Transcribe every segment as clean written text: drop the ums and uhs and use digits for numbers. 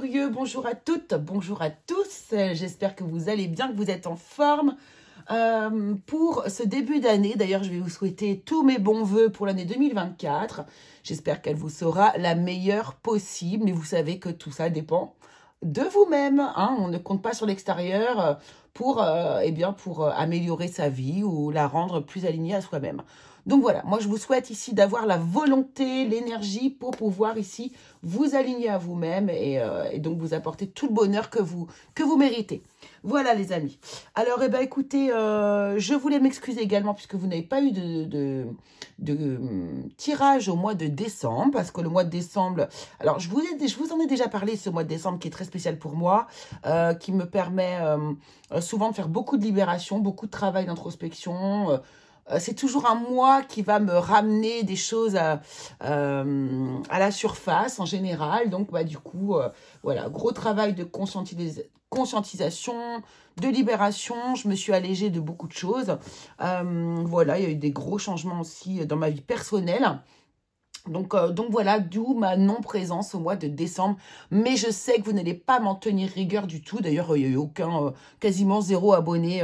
curieux, bonjour à toutes, bonjour à tous. J'espère que vous allez bien, que vous êtes en forme pour ce début d'année. D'ailleurs, je vais vous souhaiter tous mes bons voeux pour l'année 2024. J'espère qu'elle vous sera la meilleure possible. Mais vous savez que tout ça dépend de vous-même. Hein. On ne compte pas sur l'extérieur pour améliorer sa vie ou la rendre plus alignée à soi-même. Donc voilà, moi je vous souhaite ici d'avoir la volonté, l'énergie pour pouvoir ici vous aligner à vous-même et donc vous apporter tout le bonheur que vous méritez. Voilà les amis. Alors écoutez, je voulais m'excuser également puisque vous n'avez pas eu de tirage au mois de décembre, parce que le mois de décembre, alors je vous en ai déjà parlé, ce mois de décembre qui est très spécial pour moi, qui me permet souvent de faire beaucoup de libération, beaucoup de travail d'introspection. C'est toujours un mois qui va me ramener des choses à la surface en général. Donc, du coup, voilà, gros travail de conscientisation, de libération. Je me suis allégée de beaucoup de choses. Voilà, il y a eu des gros changements aussi dans ma vie personnelle. Donc voilà, d'où ma non-présence au mois de décembre. Mais je sais que vous n'allez pas m'en tenir rigueur du tout. D'ailleurs, il n'y a eu quasiment 0 abonnés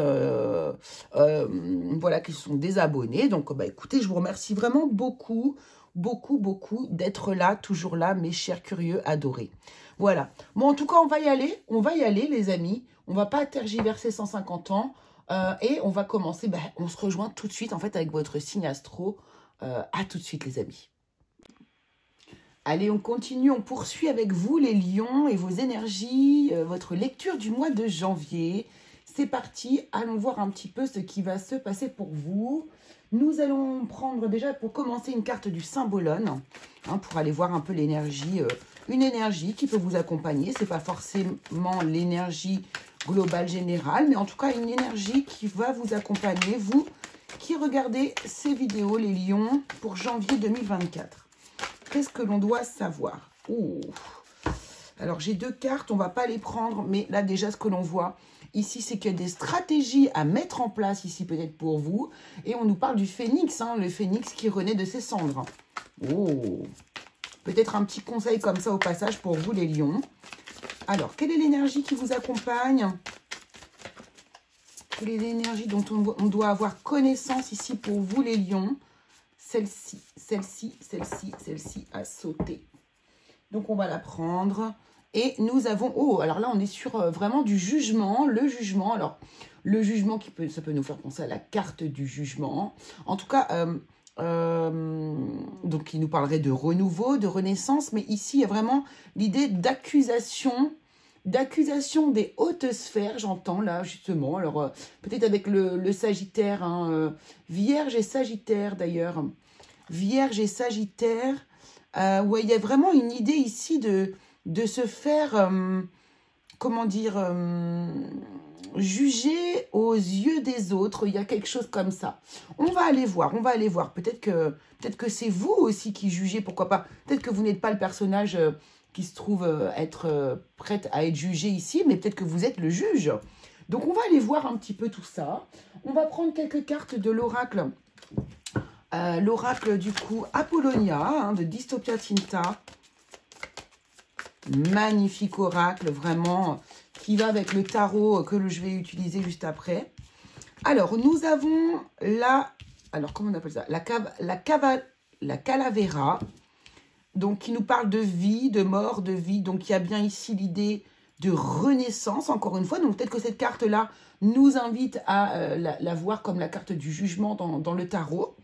voilà, qui se sont désabonnés. Donc, écoutez, je vous remercie vraiment beaucoup, beaucoup, beaucoup d'être là, toujours là, mes chers curieux adorés. Voilà. Bon, en tout cas, on va y aller, les amis. On ne va pas tergiverser 150 ans. Et on va commencer, on se rejoint tout de suite, en fait, avec votre signe astro. À tout de suite, les amis. Allez, on continue, on poursuit avec vous les lions et vos énergies, votre lecture du mois de janvier. C'est parti, allons voir un petit peu ce qui va se passer pour vous. Nous allons prendre déjà pour commencer une carte du Symbolone, pour aller voir un peu l'énergie, une énergie qui peut vous accompagner. Ce n'est pas forcément l'énergie globale générale, mais en tout cas une énergie qui va vous accompagner, vous qui regardez ces vidéos, les lions, pour janvier 2024. Qu'est-ce que l'on doit savoir? Alors, j'ai 2 cartes, on ne va pas les prendre, mais là, déjà, ce que l'on voit ici, c'est qu'il y a des stratégies à mettre en place ici, peut-être pour vous. Et on nous parle du phénix, le phénix qui renaît de ses cendres. Peut-être un petit conseil comme ça au passage pour vous, les lions. Alors, quelle est l'énergie qui vous accompagne? Quelle est l'énergie dont on doit avoir connaissance ici pour vous, les lions? Celle-ci, celle-ci, celle-ci, celle-ci a sauté. Donc, on va la prendre. Et nous avons... alors là, on est sur vraiment du jugement. Le jugement, alors, le jugement, ça peut nous faire penser à la carte du jugement. En tout cas, donc, il nous parlerait de renouveau, de renaissance. Mais ici, il y a vraiment l'idée d'accusation des hautes sphères, j'entends là, justement. Alors, peut-être avec le Sagittaire, Vierge et Sagittaire, d'ailleurs. Vierge et Sagittaire, ouais, il y a vraiment une idée ici de se faire, comment dire, juger aux yeux des autres. Il y a quelque chose comme ça. On va aller voir. Peut-être que c'est vous aussi qui jugez, pourquoi pas. Peut-être que vous n'êtes pas le personnage qui se trouve être prête à être jugé ici, mais peut-être que vous êtes le juge. Donc, on va aller voir un petit peu tout ça. On va prendre quelques cartes de l'oracle. L'oracle du coup Apollonia de Dystopia Tinta. Magnifique oracle, vraiment, qui va avec le tarot que je vais utiliser juste après. Alors, nous avons comment on appelle ça? La Calavera, donc qui nous parle de vie, de mort, de vie. Donc, il y a bien ici l'idée de renaissance, encore une fois. Donc, peut-être que cette carte-là nous invite à la voir comme la carte du jugement dans le tarot.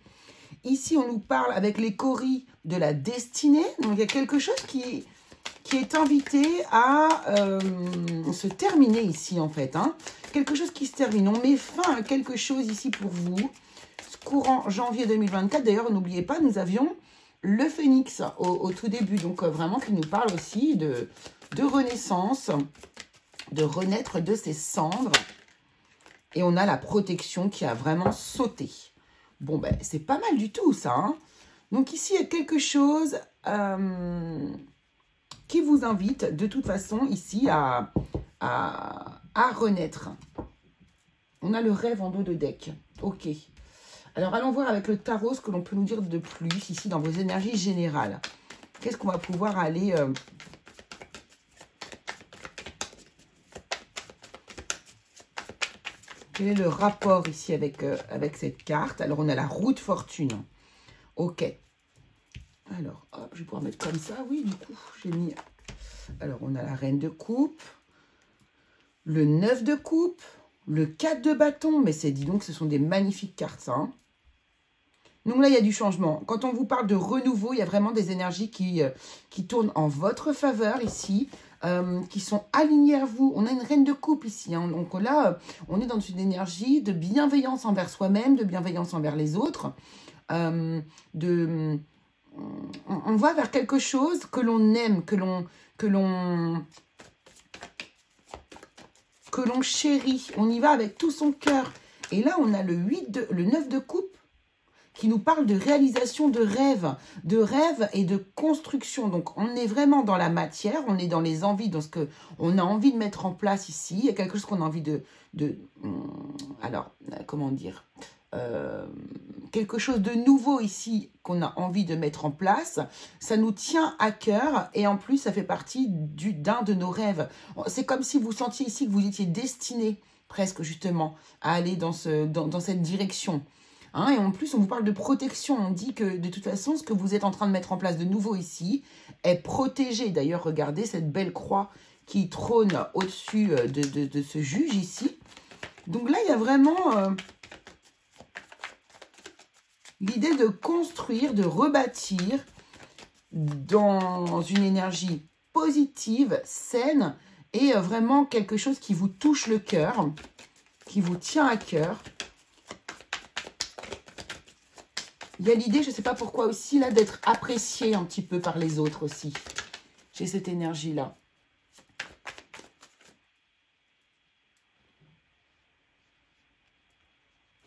Ici, on nous parle avec les coris de la destinée. Donc, il y a quelque chose qui est invité à se terminer ici, en fait. Quelque chose qui se termine. On met fin à quelque chose ici pour vous. Courant janvier 2024. D'ailleurs, n'oubliez pas, nous avions le phénix au tout début. Donc, vraiment, qui nous parle aussi de renaissance, de renaître de ses cendres. Et on a la protection qui a vraiment sauté. Bon, c'est pas mal du tout, ça. Donc, ici, il y a quelque chose qui vous invite, de toute façon, ici, à renaître. On a le rêve en dos de deck. Ok. Alors, allons voir avec le tarot ce que l'on peut nous dire de plus, ici, dans vos énergies générales. Qu'est-ce qu'on va pouvoir aller Quel est le rapport ici avec, avec cette carte? Alors, on a la roue de fortune. Ok. Alors, hop, je vais pouvoir mettre comme ça. Oui, du coup, j'ai mis... Alors, on a la reine de coupe, le 9 de coupe, le 4 de bâton. Mais c'est, dis donc, ce sont des magnifiques cartes, ça. Hein. Donc là, il y a du changement. Quand on vous parle de renouveau, il y a vraiment des énergies qui tournent en votre faveur ici, qui sont alignées à vous. On a une reine de coupe ici. Hein. Donc là, on est dans une énergie de bienveillance envers soi-même, de bienveillance envers les autres. On va vers quelque chose que l'on aime, que l'on chérit. On y va avec tout son cœur. Et là, on a le 9 de coupe qui nous parle de réalisation de rêves et de construction. Donc, on est vraiment dans la matière, on est dans les envies, dans ce qu'on a envie de mettre en place ici. Il y a quelque chose qu'on a envie alors, comment dire quelque chose de nouveau ici qu'on a envie de mettre en place. Ça nous tient à cœur et en plus, ça fait partie d'un de nos rêves. C'est comme si vous sentiez ici que vous étiez destiné presque justement à aller dans cette direction. Hein, et en plus, on vous parle de protection. On dit que de toute façon, ce que vous êtes en train de mettre en place de nouveau ici est protégé. D'ailleurs, regardez cette belle croix qui trône au-dessus de ce juge ici. Donc là, il y a vraiment l'idée de construire, de rebâtir dans une énergie positive, saine et vraiment quelque chose qui vous touche le cœur, qui vous tient à cœur. Il y a l'idée, je ne sais pas pourquoi aussi, là, d'être apprécié un petit peu par les autres aussi. J'ai cette énergie-là.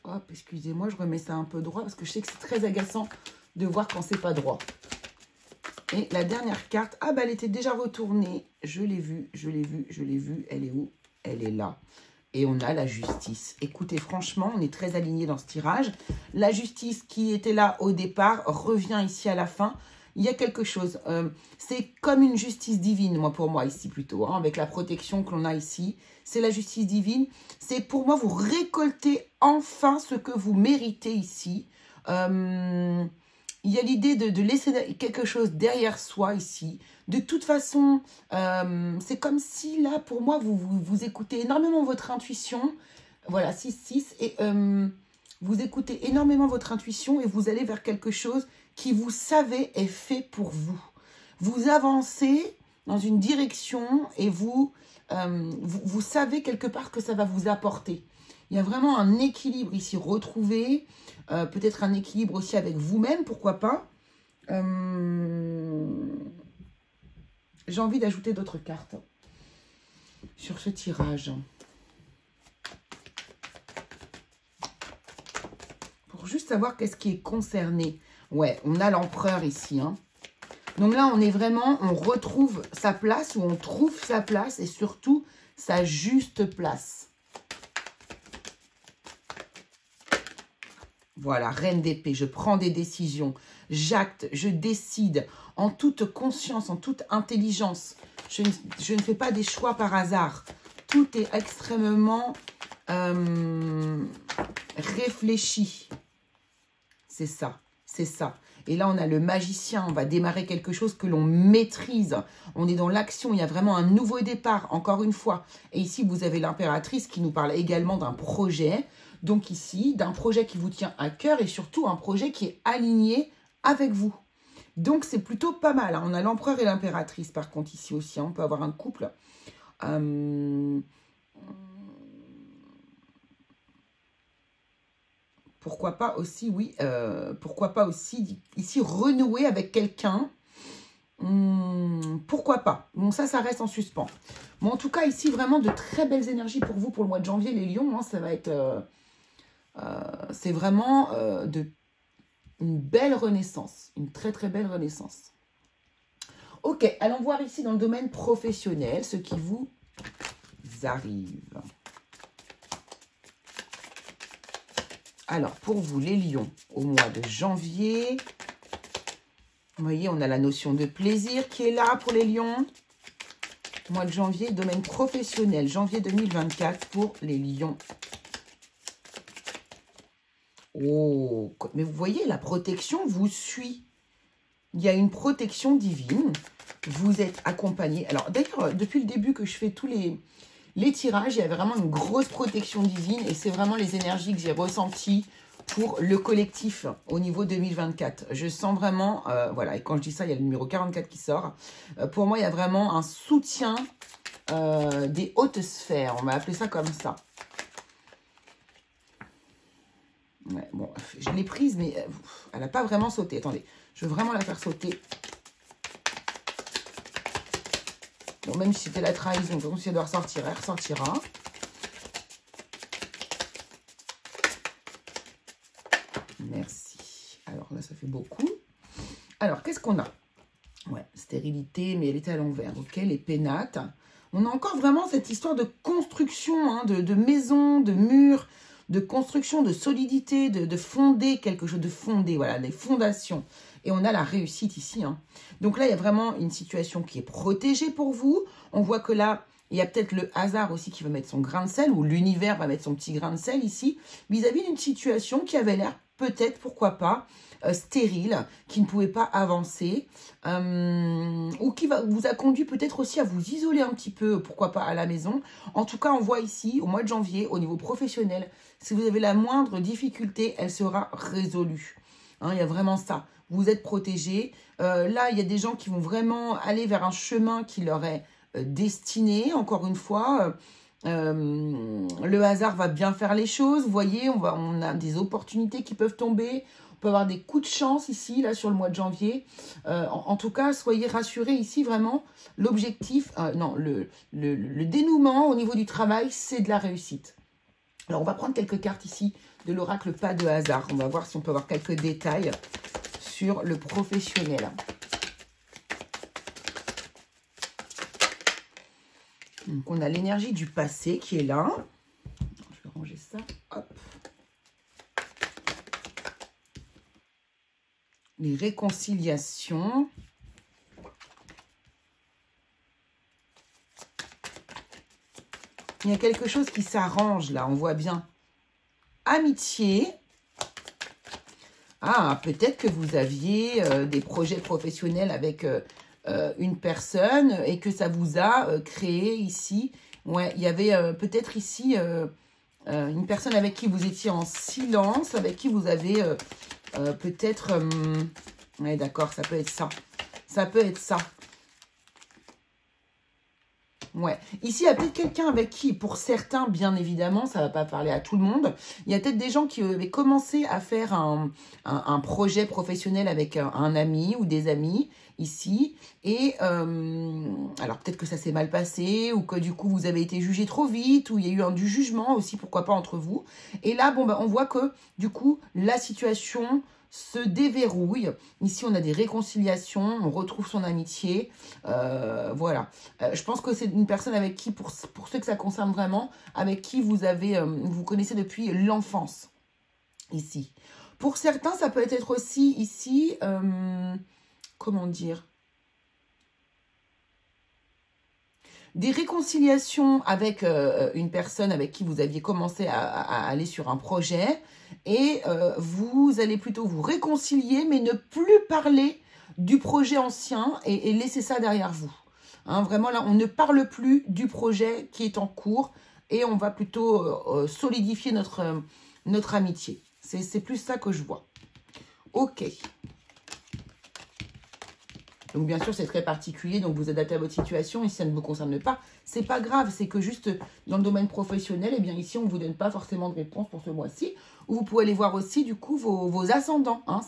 Hop, excusez-moi, je remets ça un peu droit parce que je sais que c'est très agaçant de voir quand c'est pas droit. Et la dernière carte, ah bah elle était déjà retournée. Je l'ai vue, je l'ai vue, je l'ai vue. Elle est où? Elle est là. Et on a la justice. Écoutez, franchement, on est très alignés dans ce tirage. La justice qui était là au départ revient ici à la fin. Il y a quelque chose. C'est comme une justice divine, pour moi, ici plutôt, hein, avec la protection que l'on a ici. C'est la justice divine. C'est pour moi, vous récoltez enfin ce que vous méritez ici. Il y a l'idée de laisser quelque chose derrière soi ici. De toute façon, c'est comme si là, pour moi, vous écoutez énormément votre intuition. Voilà, 6-6. Et vous écoutez énormément votre intuition et vous allez vers quelque chose qui, vous savez, est fait pour vous. Vous avancez dans une direction et vous savez quelque part que ça va vous apporter. Il y a vraiment un équilibre ici retrouvé. Peut-être un équilibre aussi avec vous-même, pourquoi pas. J'ai envie d'ajouter d'autres cartes sur ce tirage. Pour juste savoir qu'est-ce qui est concerné. Ouais, on a l'empereur ici. Hein. Donc là, on est vraiment, on retrouve sa place, ou on trouve sa place, et surtout, sa juste place. Voilà, reine d'épée, je prends des décisions, j'acte, je décide en toute conscience, en toute intelligence. Je ne fais pas des choix par hasard. Tout est extrêmement réfléchi. C'est ça, c'est ça. Et là, on a le magicien, on va démarrer quelque chose que l'on maîtrise. On est dans l'action, il y a vraiment un nouveau départ, encore une fois. Et ici, vous avez l'impératrice qui nous parle également d'un projet. Donc ici, d'un projet qui vous tient à cœur et surtout un projet qui est aligné avec vous. Donc c'est plutôt pas mal. Hein. On a l'empereur et l'impératrice par contre ici aussi. Hein. On peut avoir un couple. Pourquoi pas aussi, oui, pourquoi pas aussi ici renouer avec quelqu'un. Pourquoi pas. Bon, ça reste en suspens. Bon, en tout cas, ici, vraiment de très belles énergies pour vous pour le mois de janvier, les lions. Hein, ça va être... c'est vraiment une belle renaissance. Une très, très belle renaissance. Ok, allons voir ici dans le domaine professionnel ce qui vous arrive. Alors, pour vous, les lions, au mois de janvier, vous voyez, on a la notion de plaisir qui est là pour les lions. Mois de janvier, domaine professionnel, janvier 2024 pour les lions. Oh, mais vous voyez, la protection vous suit. Il y a une protection divine. Vous êtes accompagné. Alors, d'ailleurs, depuis le début que je fais tous les tirages, il y avait vraiment une grosse protection divine. Et c'est vraiment les énergies que j'ai ressenties pour le collectif au niveau 2024. Je sens vraiment, voilà, et quand je dis ça, il y a le numéro 44 qui sort. Pour moi, il y a vraiment un soutien des hautes sphères. On va appeler ça comme ça. Ouais, bon, je l'ai prise, mais elle n'a pas vraiment sauté. Attendez, je veux vraiment la faire sauter. Bon, même si c'était la trahison, donc si elle doit ressortir, elle ressortira. Merci. Alors là, ça fait beaucoup. Alors, qu'est-ce qu'on a? Ouais, stérilité, mais elle était à l'envers. Ok, les pénates. On a encore vraiment cette histoire de construction, hein, de maison, de murs, de construction, de solidité, de fonder quelque chose, de fonder, voilà, les fondations. Et on a la réussite ici. Hein. Donc là, il y a vraiment une situation qui est protégée pour vous. On voit que là, il y a peut-être le hasard aussi qui va mettre son grain de sel, ou l'univers va mettre son petit grain de sel ici, vis-à-vis d'une situation qui avait l'air peut-être, pourquoi pas, stérile, qui ne pouvait pas avancer, ou qui vous a conduit peut-être aussi à vous isoler un petit peu, pourquoi pas, à la maison. En tout cas, on voit ici, au mois de janvier, au niveau professionnel, si vous avez la moindre difficulté, elle sera résolue. Hein, il y a vraiment ça. Vous êtes protégé. Là, il y a des gens qui vont vraiment aller vers un chemin qui leur est destiné, encore une fois. Le hasard va bien faire les choses. Vous voyez, on a des opportunités qui peuvent tomber. On peut avoir des coups de chance ici, là, sur le mois de janvier. En tout cas, soyez rassurés ici, vraiment. L'objectif, non, le dénouement au niveau du travail, c'est de la réussite. Alors, on va prendre quelques cartes ici de l'oracle Pas de hasard. On va voir si on peut avoir quelques détails sur le professionnel. Donc, on a l'énergie du passé qui est là. Je vais ranger ça. Hop. Les réconciliations. Il y a quelque chose qui s'arrange là, on voit bien. Amitié. Ah, peut-être que vous aviez des projets professionnels avec une personne et que ça vous a créé ici. Ouais, il y avait peut-être ici une personne avec qui vous étiez en silence, avec qui vous avez peut-être... ouais, d'accord, ça peut être ça. Ça peut être ça. Ouais. Ici, il y a peut-être quelqu'un avec qui, pour certains, bien évidemment, ça ne va pas parler à tout le monde, il y a peut-être des gens qui avaient commencé à faire un projet professionnel avec un ami ou des amis, ici, et alors peut-être que ça s'est mal passé, ou que du coup, vous avez été jugé trop vite, ou il y a eu du jugement aussi, pourquoi pas, entre vous. Et là, bon, bah, on voit que, du coup, la situation se déverrouille. Ici, on a des réconciliations, on retrouve son amitié. Voilà. Je pense que c'est une personne avec qui, pour ceux que ça concerne vraiment, avec qui vous connaissez depuis l'enfance, ici. Pour certains, ça peut être aussi ici, comment dire, des réconciliations avec une personne avec qui vous aviez commencé à aller sur un projet et vous allez plutôt vous réconcilier mais ne plus parler du projet ancien et laisser ça derrière vous. Hein, vraiment là, on ne parle plus du projet qui est en cours et on va plutôt solidifier notre amitié. C'est plus ça que je vois. Ok. Donc, bien sûr, c'est très particulier. Donc, vous adaptez à votre situation. Et si ça ne vous concerne pas, c'est pas grave. C'est que juste dans le domaine professionnel, eh bien, ici, on ne vous donne pas forcément de réponse pour ce mois-ci. Ou vous pouvez aller voir aussi, du coup, vos ascendants. Hein.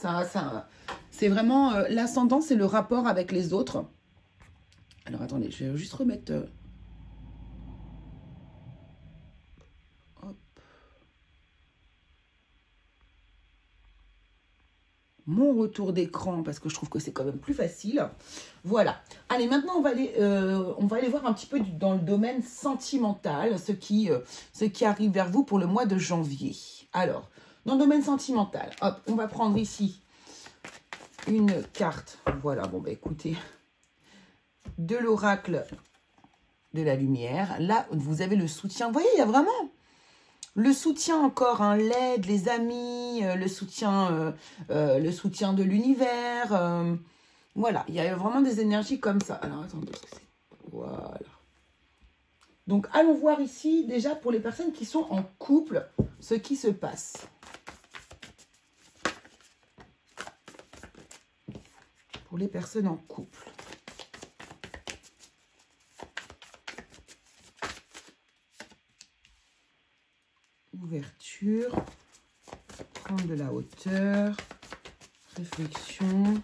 C'est vraiment... l'ascendant, c'est le rapport avec les autres. Alors, attendez, je vais juste remettre... mon retour d'écran parce que je trouve que c'est quand même plus facile. Voilà. Allez, maintenant, on va aller voir un petit peu dans le domaine sentimental, ce qui arrive vers vous pour le mois de janvier. Alors, dans le domaine sentimental, hop, on va prendre ici une carte. Voilà, bon, bah écoutez, de l'oracle de la lumière. Là, vous avez le soutien. Vous voyez, il y a vraiment Le soutien encore, hein, l'aide, les amis, le soutien de l'univers. Voilà, il y a vraiment des énergies comme ça. Alors, attendez, voilà. Donc, allons voir ici, déjà, pour les personnes qui sont en couple, ce qui se passe. Pour les personnes en couple. Ouverture. Prendre de la hauteur. Réflexion.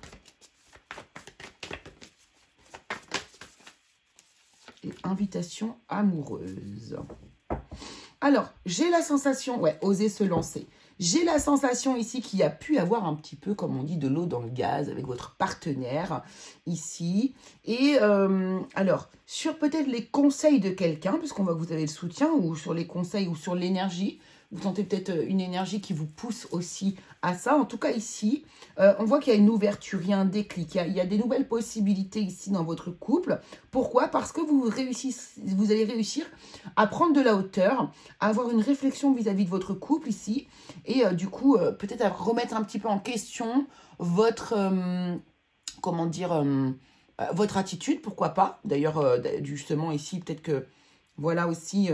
Et invitation amoureuse. Alors, j'ai la sensation, ouais, oser se lancer. J'ai la sensation ici qu'il y a pu avoir un petit peu, comme on dit, de l'eau dans le gaz avec votre partenaire ici. Et alors, sur peut-être les conseils de quelqu'un, puisqu'on voit que vous avez le soutien, ou sur les conseils ou sur l'énergie, vous sentez peut-être une énergie qui vous pousse aussi à ça. En tout cas, ici, on voit qu'il y a une ouverture, il y a un déclic. Il y a des nouvelles possibilités ici dans votre couple. Pourquoi? Parce que vous allez réussir à prendre de la hauteur, à avoir une réflexion vis-à-vis de votre couple ici. Et du coup, peut-être à remettre un petit peu en question votre, comment dire, votre attitude, pourquoi pas. D'ailleurs, justement, ici, peut-être que, voilà aussi,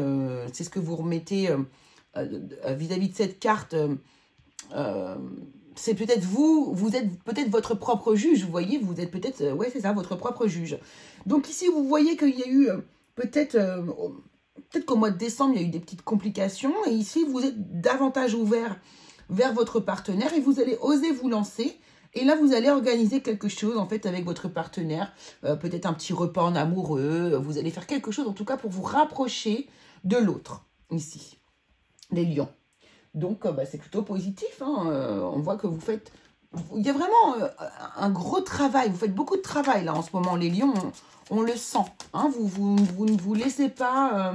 c'est ce que vous remettez vis-à-vis de cette carte. C'est peut-être vous êtes peut-être votre propre juge, vous voyez, vous êtes peut-être, ouais, c'est ça, votre propre juge. Donc ici, vous voyez qu'il y a eu peut-être qu'au mois de décembre, il y a eu des petites complications. Et ici, vous êtes davantage ouvert vers votre partenaire et vous allez oser vous lancer. Et là, vous allez organiser quelque chose, en fait, avec votre partenaire. Peut-être un petit repas en amoureux. Vous allez faire quelque chose, en tout cas, pour vous rapprocher de l'autre, ici. Les lions. Donc, c'est plutôt positif. Hein. On voit que vous faites... Il y a vraiment un gros travail. Vous faites beaucoup de travail, là, en ce moment. Les lions, on le sent. Hein. Vous ne vous laissez pas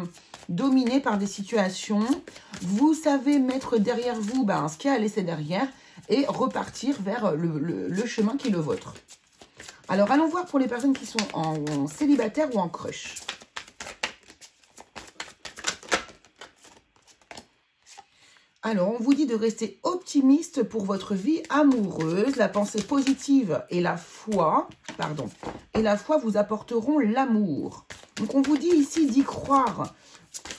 dominer par des situations. Vous savez mettre derrière vous ce qu'il y a à laisser derrière et repartir vers le chemin qui est le vôtre. Alors, allons voir pour les personnes qui sont en célibataire ou en crush. Alors, on vous dit de rester optimiste pour votre vie amoureuse. La pensée positive et la foi, vous apporteront l'amour. Donc, on vous dit ici d'y croire.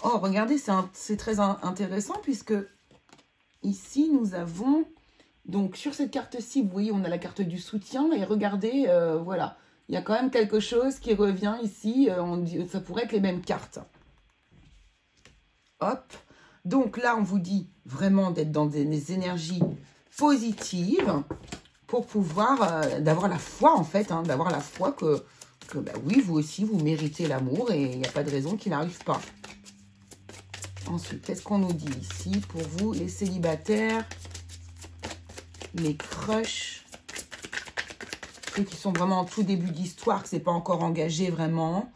Oh, regardez, c'est très intéressant puisque ici, nous avons... Donc, sur cette carte-ci, vous voyez, on a la carte du soutien. Et regardez, voilà, il y a quand même quelque chose qui revient ici. Ça pourrait être les mêmes cartes. Hop. Donc là, on vous dit vraiment d'être dans des énergies positives pour pouvoir, d'avoir la foi en fait, hein, d'avoir la foi que oui, vous aussi, vous méritez l'amour et il n'y a pas de raison qu'il n'arrive pas. Ensuite, qu'est-ce qu'on nous dit ici pour vous, les célibataires, les crushs, ceux qui sont vraiment en tout début d'histoire, que ce n'est pas encore engagé vraiment.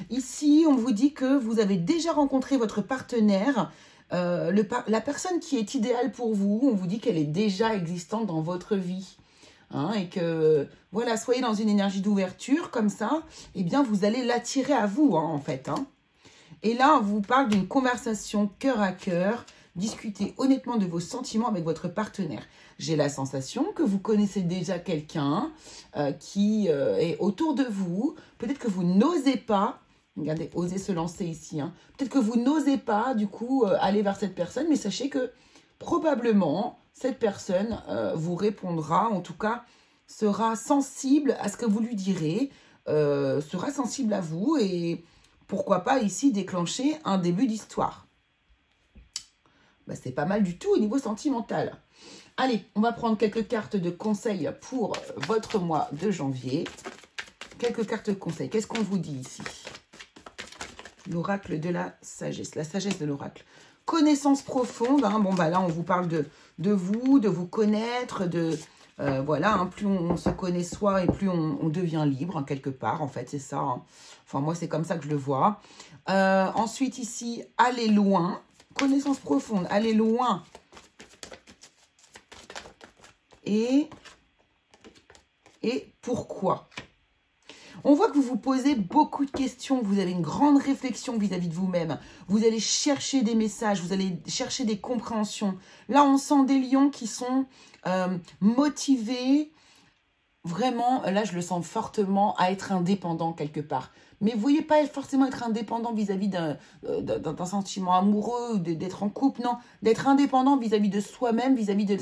Ici, on vous dit que vous avez déjà rencontré votre partenaire. La personne qui est idéale pour vous, on vous dit qu'elle est déjà existante dans votre vie. Hein, et que, voilà, soyez dans une énergie d'ouverture, comme ça, eh bien, vous allez l'attirer à vous, hein, en fait. Hein. Et là, on vous parle d'une conversation cœur à cœur. Discutez honnêtement de vos sentiments avec votre partenaire. J'ai la sensation que vous connaissez déjà quelqu'un qui est autour de vous. Peut-être que vous n'osez pas. Regardez, osez se lancer ici. Hein. Peut-être que vous n'osez pas, du coup, aller vers cette personne. Mais sachez que, probablement, cette personne vous répondra. En tout cas, sera sensible à ce que vous lui direz. Sera sensible à vous. Et pourquoi pas, ici, déclencher un début d'histoire. C'est pas mal du tout au niveau sentimental. Allez, on va prendre quelques cartes de conseils pour votre mois de janvier. Quelques cartes de conseils. Qu'est-ce qu'on vous dit ici ? L'oracle de la sagesse de l'oracle. Connaissance profonde, hein. Bon, là, on vous parle de vous connaître, voilà, hein, plus on se connaît soi et plus on devient libre, hein, quelque part, en fait, c'est ça. Hein. Enfin, moi, c'est comme ça que je le vois. Ensuite, ici, aller loin. Connaissance profonde, aller loin. Et pourquoi ? On voit que vous vous posez beaucoup de questions, vous avez une grande réflexion vis-à-vis de vous-même. Vous allez chercher des messages, vous allez chercher des compréhensions. Là, on sent des lions qui sont motivés, vraiment, là, je le sens fortement, à être indépendant quelque part. Mais vous voyez pas forcément être indépendant vis-à-vis d'un sentiment amoureux, d'être en couple, non. D'être indépendant vis-à-vis de soi-même, vis-à-vis de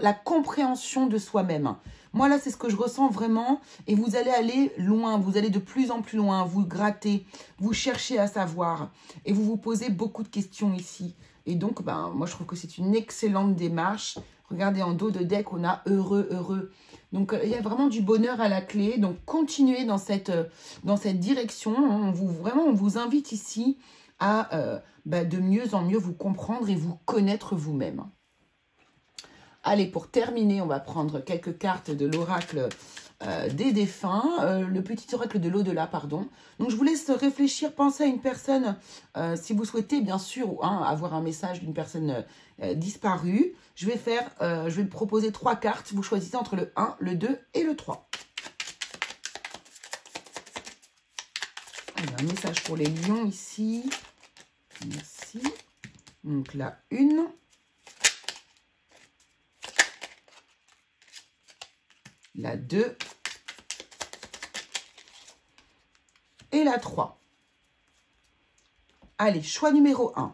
la compréhension de soi-même. Moi, là, c'est ce que je ressens vraiment. Et vous allez aller loin, vous allez de plus en plus loin, vous grattez, vous cherchez à savoir. Et vous vous posez beaucoup de questions ici. Et donc, ben, moi, je trouve que c'est une excellente démarche. Regardez, en dos de deck, on a heureux, heureux. Donc, il y a vraiment du bonheur à la clé. Donc, continuez dans cette direction. Vraiment, on vous invite ici à de mieux en mieux vous comprendre et vous connaître vous-même. Allez, pour terminer, on va prendre quelques cartes de l'oracle des défunts, le petit oracle de l'au-delà, pardon. Donc, je vous laisse réfléchir, penser à une personne, si vous souhaitez, bien sûr, avoir un message d'une personne disparue. Je vais proposer 3 cartes. Vous choisissez entre le 1, le 2 et le 3. Alors, un message pour les lions ici. Merci. Donc, la 1. La 2 et la 3. Allez, choix numéro 1.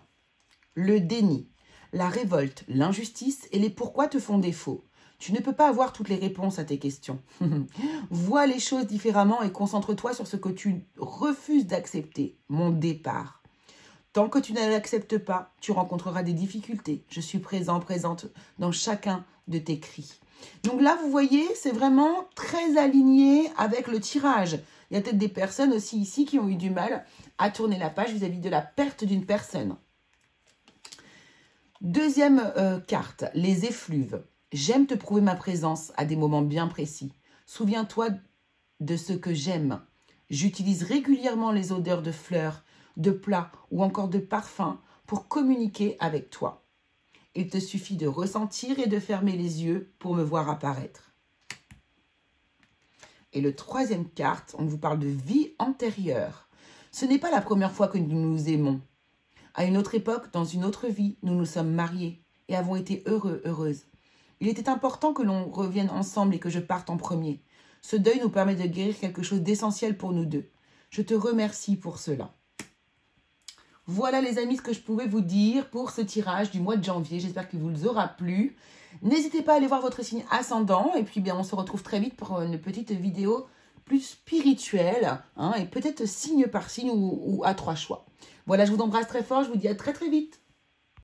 Le déni, la révolte, l'injustice et les pourquoi te font défaut. Tu ne peux pas avoir toutes les réponses à tes questions. Vois les choses différemment et concentre-toi sur ce que tu refuses d'accepter, mon départ. Tant que tu ne l'acceptes pas, tu rencontreras des difficultés. Je suis présente dans chacun de tes cris. Donc là, vous voyez, c'est vraiment très aligné avec le tirage. Il y a peut-être des personnes aussi ici qui ont eu du mal à tourner la page vis-à-vis de la perte d'une personne. Deuxième carte, les effluves. J'aime te prouver ma présence à des moments bien précis. Souviens-toi de ce que j'aime. J'utilise régulièrement les odeurs de fleurs, de plats ou encore de parfums pour communiquer avec toi. Il te suffit de ressentir et de fermer les yeux pour me voir apparaître. Et le troisième carte, on vous parle de vie antérieure. Ce n'est pas la première fois que nous nous aimons. À une autre époque, dans une autre vie, nous nous sommes mariés et avons été heureux, heureuses. Il était important que l'on revienne ensemble et que je parte en premier. Ce deuil nous permet de guérir quelque chose d'essentiel pour nous deux. Je te remercie pour cela. Voilà les amis ce que je pouvais vous dire pour ce tirage du mois de janvier. J'espère qu'il vous aura plu. N'hésitez pas à aller voir votre signe ascendant. Et puis bien, on se retrouve très vite pour une petite vidéo plus spirituelle. Et peut-être signe par signe ou à 3 choix. Voilà, je vous embrasse très fort. Je vous dis à très très vite.